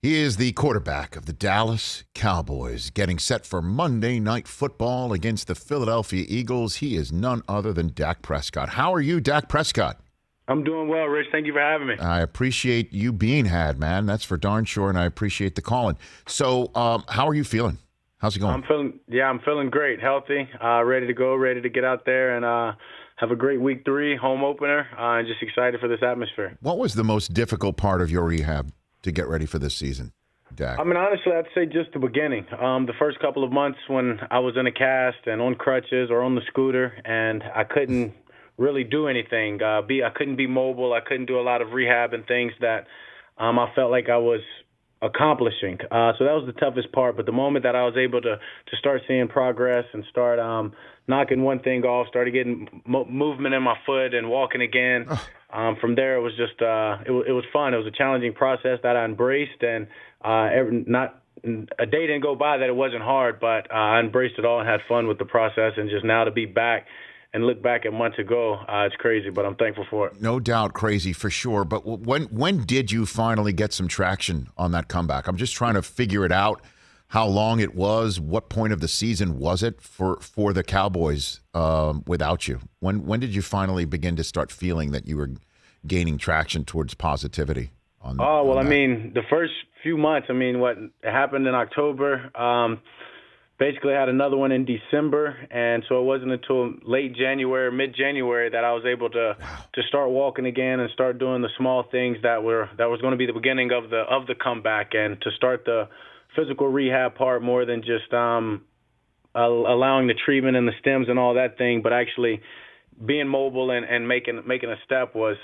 He is the quarterback of the Dallas Cowboys, getting set for Monday Night Football against the Philadelphia Eagles. He is none other than Dak Prescott. How are you, Dak Prescott? I'm doing well, Rich. Thank you for having me. I appreciate you being had, man. That's for darn sure, and I appreciate the calling. So, how are you feeling? How's it going? I'm feeling great, healthy, ready to go, ready to get out there and have a great week 3 home opener, and just excited for this atmosphere. What was the most difficult part of your rehab to get ready for this season, Dak? I mean, honestly, I'd say just the beginning. The first couple of months when I was in a cast and on crutches or on the scooter, and I couldn't really do anything. I couldn't be mobile. I couldn't do a lot of rehab and things that I felt like I was accomplishing. So that was the toughest part. But the moment that I was able to start seeing progress and start knocking one thing off, started getting movement in my foot and walking again. From there, it was just it was fun. It was a challenging process that I embraced, and not a day didn't go by that it wasn't hard, but I embraced it all and had fun with the process. And just now to be back and look back at months ago, it's crazy, but I'm thankful for it. No doubt crazy for sure. But when did you finally get some traction on that comeback? I'm just trying to figure it out, how long it was, what point of the season was it for the Cowboys without you? When did you finally begin to start feeling that you were gaining traction towards positivity? I mean, the first few months, what happened in October, basically I had another one in December, and so it wasn't until late January, mid-January that I was able to start walking again and start doing the small things that was going to be the beginning of the comeback, and to start the physical rehab part more than just allowing the treatment and the stems and all that thing, but actually being mobile and making a step was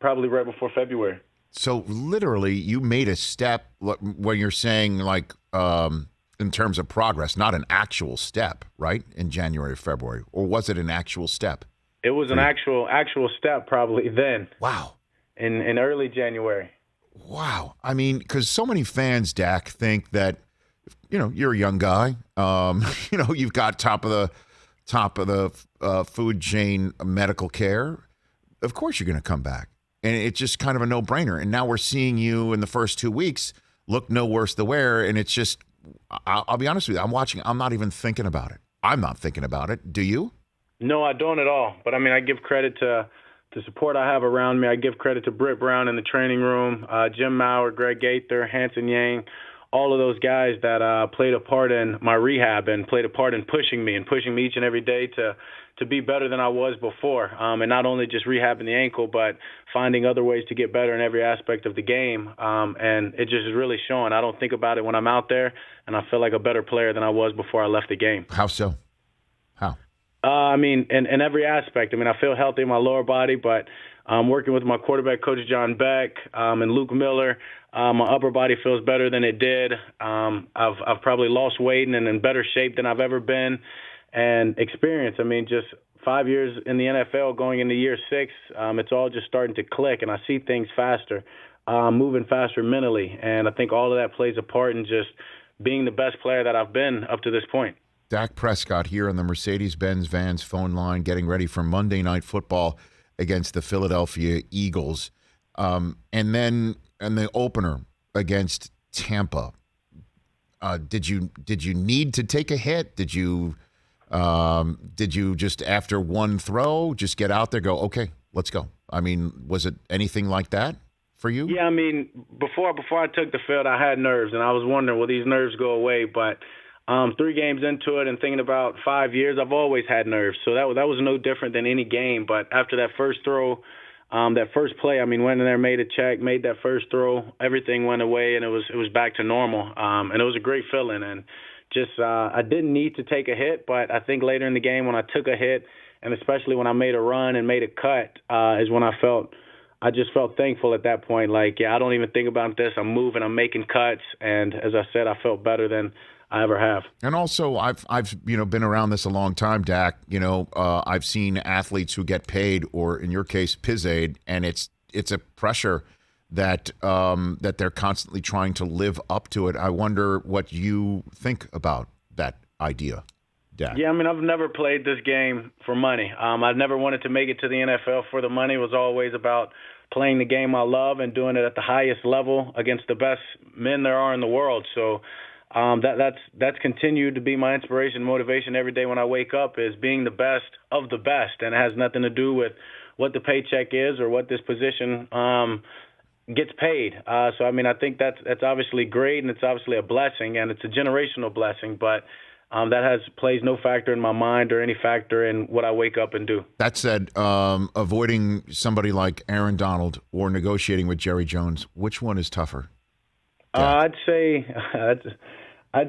probably right before February. So literally you made a step when you're saying like in terms of progress, not an actual step, right, in January or February? Or was it an actual step? It was an actual step probably then. Wow. In early January. Wow. I mean, because so many fans, Dak, think that, you're a young guy. You've got top of the food chain medical care. Of course you're going to come back. And it's just kind of a no-brainer. And now we're seeing you in the first 2 weeks look no worse the wear, and it's just, I'll be honest with you, I'm watching, I'm not even thinking about it. I'm not thinking about it. Do you? No, I don't at all. But, I give credit to the support I have around me. I give credit to Britt Brown in the training room, Jim Maurer, Greg Gaither, Hanson Yang, all of those guys that played a part in my rehab and played a part in pushing me each and every day to be better than I was before. And not only just rehabbing the ankle, but finding other ways to get better in every aspect of the game. And it just is really showing. I don't think about it when I'm out there, and I feel like a better player than I was before I left the game. How so? How? In every aspect. I feel healthy in my lower body, but working with my quarterback coach, John Beck, and Luke Miller, my upper body feels better than it did. I've probably lost weight and in better shape than I've ever been. And experience, just 5 years in the NFL going into year 6, it's all just starting to click, and I see things faster, moving faster mentally. And I think all of that plays a part in just being the best player that I've been up to this point. Dak Prescott here on the Mercedes-Benz Vans phone line, getting ready for Monday Night Football against the Philadelphia Eagles. And then in the opener against Tampa, did you need to take a hit? Did you just after one throw just get out there, go, okay, let's go? Was it anything like that for you? Yeah, before I took the field, I had nerves, and I was wondering, will these nerves go away? But 3 games into it and thinking about 5 years, I've always had nerves. So that was no different than any game. But after that first throw, that first play, went in there, made a check, made that first throw, everything went away, and it was back to normal. And it was a great feeling. And just I didn't need to take a hit, but I think later in the game when I took a hit, and especially when I made a run and made a cut, is when I just felt thankful at that point. Like, I don't even think about this. I'm moving, I'm making cuts, and as I said, I felt better than I ever have. And also, I've been around this a long time, Dak. I've seen athletes who get paid, or in your case, PIZ-aid, and it's a pressure that they're constantly trying to live up to it. I wonder what you think about that idea, Dak. Yeah, I've never played this game for money. I've never wanted to make it to the NFL for the money. It was always about playing the game I love and doing it at the highest level against the best men there are in the world. So that's continued to be my inspiration, motivation every day when I wake up, is being the best of the best, and it has nothing to do with what the paycheck is or what this position gets paid. So I mean, I think that's obviously great, and it's obviously a blessing, and it's a generational blessing, but that plays no factor in my mind or any factor in what I wake up and do. That said, avoiding somebody like Aaron Donald or negotiating with Jerry Jones, which one is tougher? I'd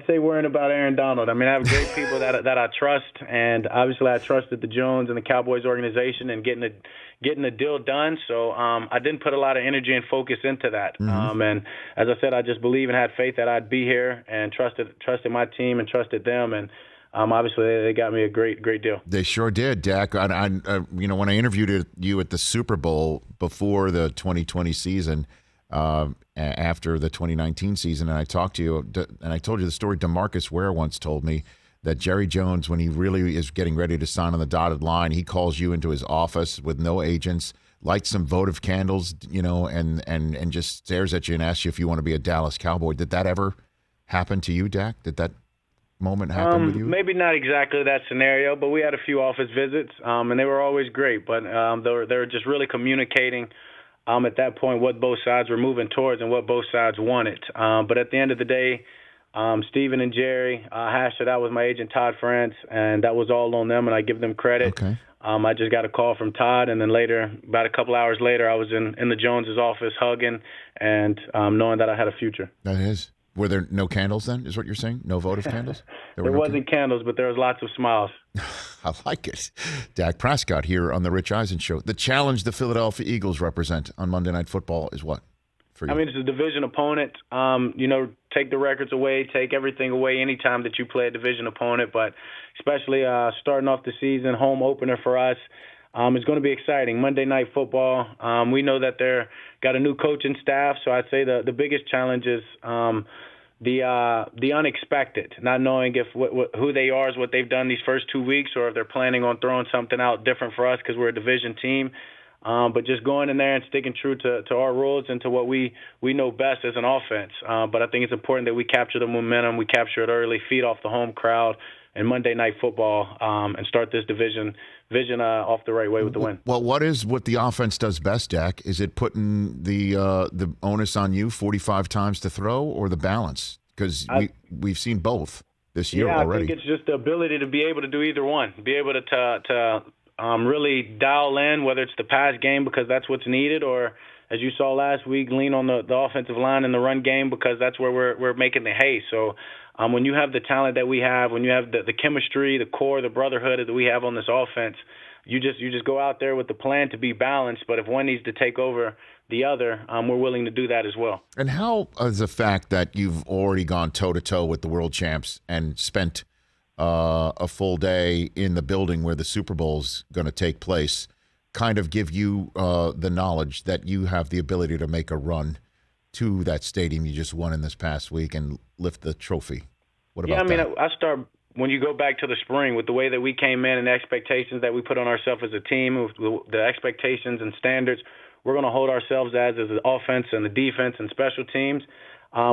say worrying about Aaron Donald. I mean, I have great people that I trust, and obviously I trusted the Jones and the Cowboys organization and getting the deal done. So I didn't put a lot of energy and focus into that. Mm-hmm. And as I said, I just believe and had faith that I'd be here, and trusted my team and trusted them. And obviously they got me a great deal. They sure did, Dak. I when I interviewed you at the Super Bowl before the 2020 season, after the 2019 season, and I talked to you, and I told you the story DeMarcus Ware once told me, that Jerry Jones, when he really is getting ready to sign on the dotted line, he calls you into his office with no agents, lights some votive candles, and just stares at you and asks you if you want to be a Dallas Cowboy. Did that ever happen to you, Dak? Did that moment happen with you? Maybe not exactly that scenario, but we had a few office visits, and they were always great. But they were just really communicating at that point what both sides were moving towards and what both sides wanted. But at the end of the day, Steven and Jerry hashed it out with my agent Todd France, and that was all on them, and I give them credit. Okay. I just got a call from Todd, and then later, about a couple hours later, I was in the Joneses' office hugging and knowing that I had a future. That is. Were there no candles then, is what you're saying? No votive candles? There wasn't candles, but there was lots of smiles. I like it. Dak Prescott here on the Rich Eisen Show. The challenge the Philadelphia Eagles represent on Monday Night Football is what for you? I mean, it's a division opponent. Take the records away, take everything away anytime that you play a division opponent, but especially starting off the season, home opener for us. It's going to be exciting. Monday Night Football. We know that they're got a new coaching staff, so I'd say the biggest challenge is the unexpected, not knowing if who they are is what they've done these first 2 weeks, or if they're planning on throwing something out different for us because we're a division team. But just going in there and sticking true to our rules and to what we know best as an offense. But I think it's important that we capture the momentum, we capture it early, feed off the home crowd and Monday Night Football, and start this division off the right way with the win. Well, what the offense does best, Dak? Is it putting the onus on you 45 times to throw, or the balance? Because we've seen both this year already. I think it's just the ability to be able to do either one, be able to really dial in, whether it's the pass game because that's what's needed, or as you saw last week, lean on the offensive line and the run game because that's where we're making the hay. So when you have the talent that we have, when you have the chemistry, the core, the brotherhood that we have on this offense, you just go out there with the plan to be balanced. But if one needs to take over the other, we're willing to do that as well. And how is the fact that you've already gone toe-to-toe with the world champs and spent a full day in the building where the Super Bowl's going to take place kind of give you the knowledge that you have the ability to make a run to that stadium you just won in this past week and lift the trophy? What about that? I start when you go back to the spring with the way that we came in and the expectations that we put on ourselves as a team, the expectations and standards we're going to hold ourselves as the offense and the defense and special teams.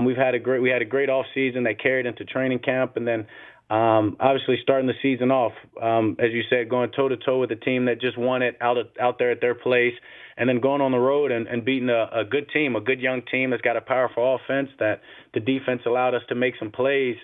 We had a great off season that carried into training camp, and then obviously starting the season off, as you said, going toe-to-toe with a team that just won it out there at their place, and then going on the road and beating a good team, a good young team that's got a powerful offense that the defense allowed us to make some plays.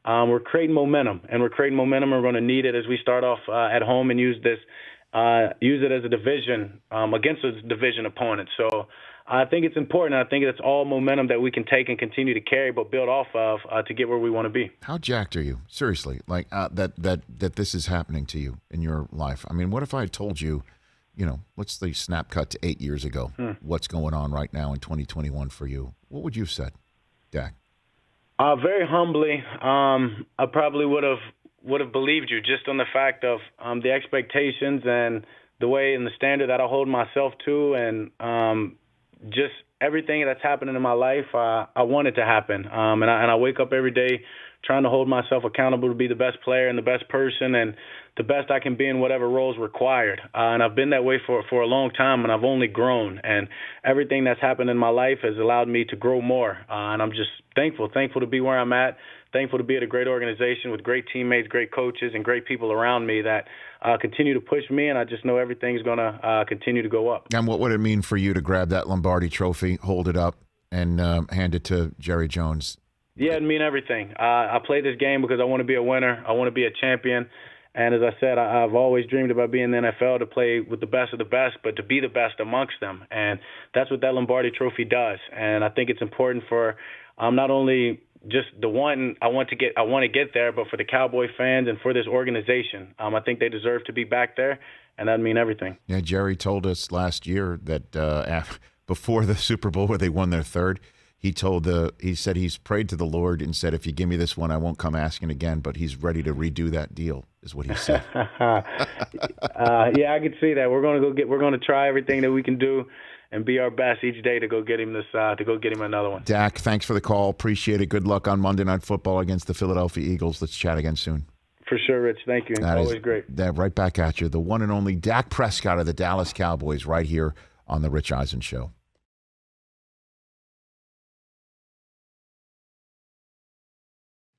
We're creating momentum, and we're going to need it as we start off at home and use it as a division against a division opponent. So I think it's important. I think it's all momentum that we can take and continue to carry, but build off of to get where we want to be. How jacked are you? Seriously, like that this is happening to you in your life. I mean, what if I told you, let's say snap cut to 8 years ago, what's going on right now in 2021 for you? What would you have said, Dak? Very humbly, I probably would have believed you just on the fact of the expectations and the way and the standard that I hold myself to, and just everything that's happening in my life, I want it to happen. And I wake up every day trying to hold myself accountable to be the best player and the best person and the best I can be in whatever roles required. And I've been that way for a long time, and I've only grown. And everything that's happened in my life has allowed me to grow more. And I'm just thankful to be where I'm at, thankful to be at a great organization with great teammates, great coaches, and great people around me that continue to push me, and I just know everything's going to continue to go up. And what would it mean for you to grab that Lombardi trophy, hold it up, and hand it to Jerry Jones? Yeah, it mean everything. I play this game because I want to be a winner. I want to be a champion. And as I said, I've always dreamed about being in the NFL, to play with the best of the best, but to be the best amongst them. And that's what that Lombardi trophy does. And I think it's important for not only just the one I want to get there, but for the Cowboy fans and for this organization. I think they deserve to be back there, and that'd mean everything. Yeah, Jerry told us last year that before the Super Bowl where they won their third, he said he's prayed to the Lord and said, if you give me this one, I won't come asking again, but he's ready to redo that deal, is what he said. Yeah, I can see that. We're going to try everything that we can do and be our best each day to go get him another one. Dak, thanks for the call. Appreciate it. Good luck on Monday Night Football against the Philadelphia Eagles. Let's chat again soon. For sure, Rich. Thank you. Always great. Right back at you. The one and only Dak Prescott of the Dallas Cowboys right here on The Rich Eisen Show.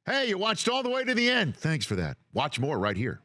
Hey, you watched all the way to the end. Thanks for that. Watch more right here.